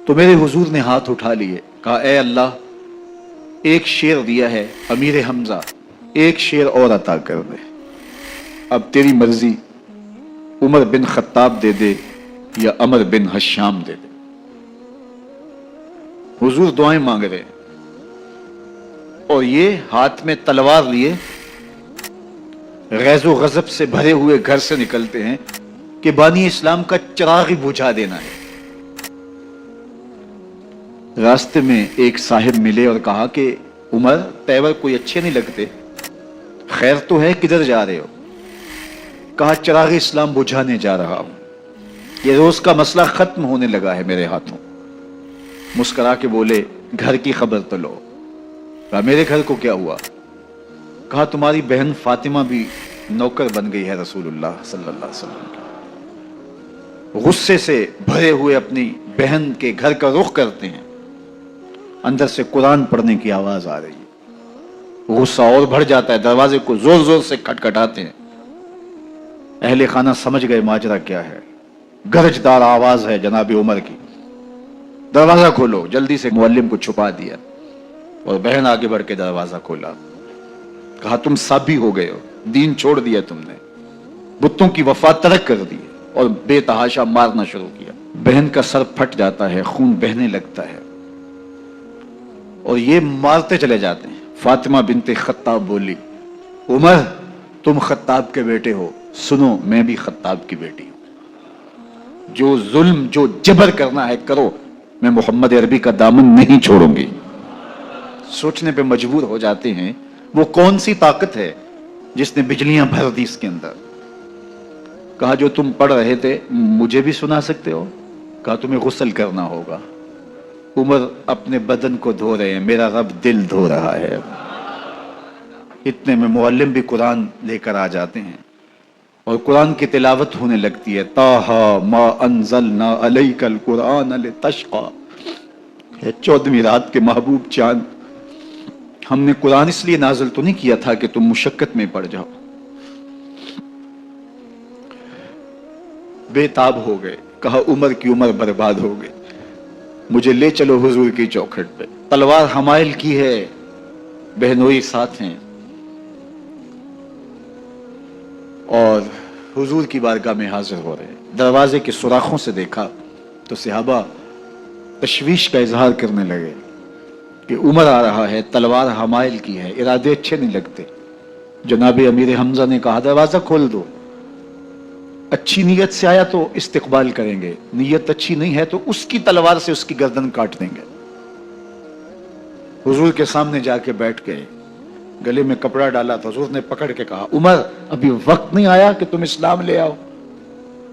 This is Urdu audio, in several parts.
تو میرے حضور نے ہاتھ اٹھا لیے، کہا اے اللہ، ایک شیر دیا ہے امیر حمزہ، ایک شیر اور عطا کر دے، اب تیری مرضی، عمر بن خطاب دے دے یا عمر بن حشام دے دے۔ حضور دعائیں مانگ رہے ہیں اور یہ ہاتھ میں تلوار لیے غیظ و غضب سے بھرے ہوئے گھر سے نکلتے ہیں کہ بانی اسلام کا چراغ ہی بجھا دینا ہے۔ راستے میں ایک صاحب ملے اور کہا کہ عمر، تیور کوئی اچھے نہیں لگتے، خیر تو ہے، کدھر جا رہے ہو؟ کہا چراغ اسلام بجھانے جا رہا ہوں، یہ روز کا مسئلہ ختم ہونے لگا ہے میرے ہاتھوں۔ مسکرا کے بولے گھر کی خبر تو لو۔ کہا میرے گھر کو کیا ہوا؟ کہا تمہاری بہن فاطمہ بھی نوکر بن گئی ہے رسول اللہ صلی اللہ علیہ وسلم کی۔ غصے سے بھرے ہوئے اپنی بہن کے گھر کا رخ کرتے ہیں، اندر سے قرآن پڑھنے کی آواز آ رہی ہے، غصہ اور بڑھ جاتا ہے، دروازے کو زور زور سے کھٹکھٹاتے ہیں۔ اہل خانہ سمجھ گئے ماجرا کیا ہے، گرجدار آواز ہے جناب عمر کی، دروازہ کھولو۔ جلدی سے معلم کو چھپا دیا اور بہن آگے بڑھ کے دروازہ کھولا۔ کہا تم سابی ہو گئے ہو، دین چھوڑ دیا تم نے، بتوں کی وفا ترک کر دی اور بے تحاشا مارنا شروع کیا۔ بہن کا سر پھٹ جاتا ہے، خون بہنے لگتا ہے اور یہ مارتے چلے جاتے ہیں۔ فاطمہ بنت خطاب بولی عمر تم خطاب کے بیٹے ہو، سنو میں بھی خطاب کی بیٹی ہوں، جو ظلم جو جبر کرنا ہے کرو، میں محمد عربی کا دامن نہیں چھوڑوں گی۔ سوچنے پہ مجبور ہو جاتے ہیں وہ کون سی طاقت ہے جس نے بجلیاں بھر دی اس کے اندر۔ کہا جو تم پڑھ رہے تھے مجھے بھی سنا سکتے ہو؟ کہا تمہیں غسل کرنا ہوگا۔ عمر اپنے بدن کو دھو رہے ہیں، میرا رب دل دھو رہا ہے۔ اتنے میں معلم بھی قرآن لے کر آ جاتے ہیں اور قرآن کی تلاوت ہونے لگتی ہے۔ طٰہٰ ما انزلنا علیک القرآن لتشقیٰ، 14ویں رات کے محبوب چاند، ہم نے قرآن اس لیے نازل تو نہیں کیا تھا کہ تم مشقت میں پڑ جاؤ۔ بے تاب ہو گئے، کہا عمر کی عمر برباد ہو گئی، مجھے لے چلو حضور کی چوکھٹ پہ۔ تلوار حمائل کی ہے، بہنوئی ساتھ ہیں، اور حضور کی بارگاہ میں حاضر ہو رہے ہیں۔ دروازے کے سوراخوں سے دیکھا تو صحابہ تشویش کا اظہار کرنے لگے کہ عمر آ رہا ہے، تلوار حمائل کی ہے، ارادے اچھے نہیں لگتے۔ جناب امیر حمزہ نے کہا دروازہ کھول دو، اچھی نیت سے آیا تو استقبال کریں گے، نیت اچھی نہیں ہے تو اس کی تلوار سے اس کی گردن کاٹ دیں گے۔ حضور کے سامنے جا کے بیٹھ گئے، گلے میں کپڑا ڈالا تو حضور نے پکڑ کے کہا عمر ابھی وقت نہیں آیا کہ تم اسلام لے آؤ؟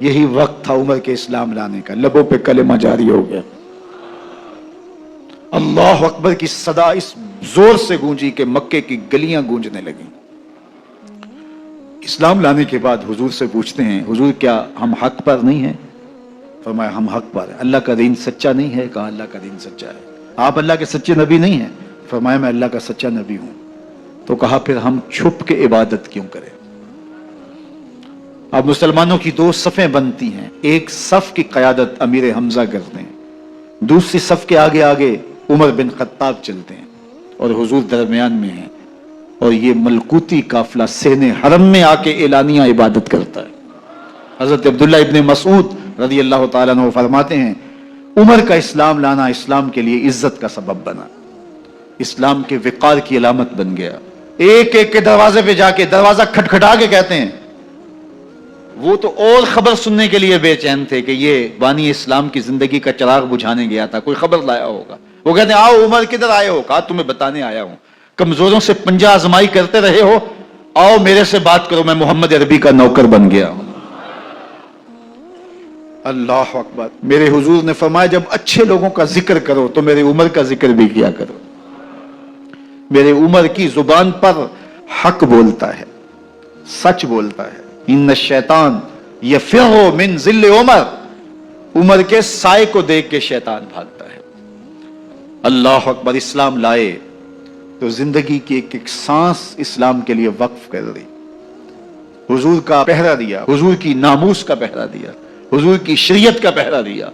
یہی وقت تھا عمر کے اسلام لانے کا، لبوں پہ کلمہ جاری ہو گیا۔ اللہ اکبر کی صدا اس زور سے گونجی کہ مکے کی گلیاں گونجنے لگیں۔ اسلام لانے کے بعد حضور سے پوچھتے ہیں حضور کیا ہم حق پر نہیں ہیں؟ فرمایا ہم حق پر ہیں۔ اللہ کا دین سچا نہیں ہے؟ کہا اللہ کا دین سچا ہے۔ آپ اللہ کے سچے نبی نہیں ہیں؟ فرمایا میں اللہ کا سچا نبی ہوں۔ تو کہا پھر ہم چھپ کے عبادت کیوں کریں؟ اب مسلمانوں کی دو صفیں بنتی ہیں، ایک صف کی قیادت امیر حمزہ کرتے ہیں، دوسری صف کے آگے آگے عمر بن خطاب چلتے ہیں اور حضور درمیان میں ہیں، اور یہ ملکوتی قافلہ صحن حرم میں آ کے اعلانیہ عبادت کرتا ہے۔ حضرت عبداللہ ابن مسعود رضی اللہ تعالیٰ عنہ فرماتے ہیں عمر کا اسلام لانا اسلام کے لیے عزت کا سبب بنا، اسلام کے وقار کی علامت بن گیا۔ ایک ایک کے دروازے پہ جا کے دروازہ کھٹکھٹا کے کہتے ہیں، وہ تو اور خبر سننے کے لیے بے چین تھے کہ یہ بانی اسلام کی زندگی کا چراغ بجھانے گیا تھا، کوئی خبر لایا ہوگا۔ وہ کہتے ہیں آؤ عمر کدھر آئے ہو؟ کہا تمہیں بتانے آیا ہوں، کمزوروں سے پنجہ آزمائی کرتے رہے ہو، آؤ میرے سے بات کرو، میں محمد عربی کا نوکر بن گیا ہوں۔ اللہ اکبر۔ میرے حضور نے فرمایا جب اچھے لوگوں کا ذکر کرو تو میرے عمر کا ذکر بھی کیا کرو۔ میرے عمر کی زبان پر حق بولتا ہے، سچ بولتا ہے۔ ان الشیطان یفر من ظل عمر، عمر کے سائے کو دیکھ کے شیطان بھاگتا ہے۔ اللہ اکبر۔ اسلام لائے تو زندگی کی ایک ایک سانس اسلام کے لیے وقف کر دی، حضور کا پہرا دیا، حضور کی ناموس کا پہرا دیا، حضور کی شریعت کا پہرا دیا۔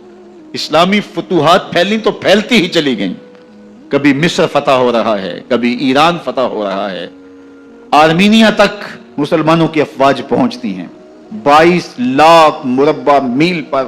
اسلامی فتوحات پھیلیں تو پھیلتی ہی چلی گئیں. کبھی مصر فتح ہو رہا ہے، کبھی ایران فتح ہو رہا ہے، آرمینیا تک مسلمانوں کی افواج پہنچتی ہیں. 22 لاکھ مربع میل پر